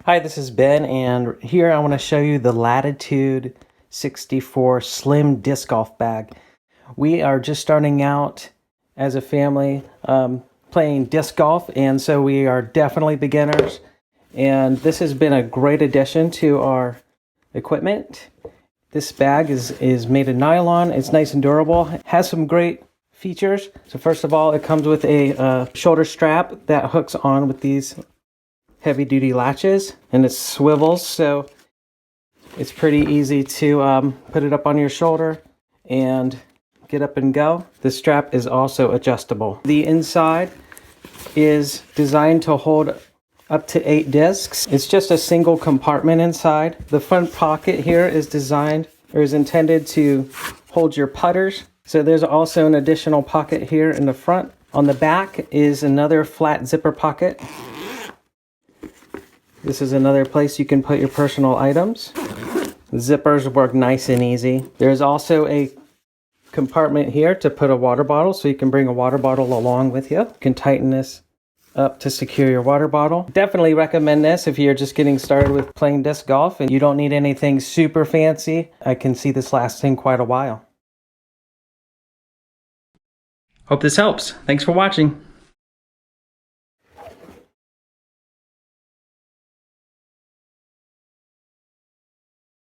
Hi, this is Ben, and here I want to show you the Latitude 64 Slim Disc Golf Bag. We are just starting out as a family playing disc golf, and so we are definitely beginners. And this has been a great addition to our equipment. This bag is made of nylon. It's nice and durable. It has some great features. So first of all, it comes with a shoulder strap that hooks on with these heavy duty latches, and it swivels, so it's pretty easy to put it up on your shoulder and get up and go. The strap is also adjustable. The inside is designed to hold up to 8 discs. It's just a single compartment inside. The front pocket here is designed or is intended to hold your putters. So there's also an additional pocket here in the front. On the back is another flat zipper pocket. This is another place you can put your personal items. Zippers work nice and easy. There's also a compartment here to put a water bottle, so you can bring a water bottle along with you. You can tighten this up to secure your water bottle. Definitely recommend this if you're just getting started with playing disc golf and you don't need anything super fancy. I can see this lasting quite a while. Hope this helps. Thanks for watching.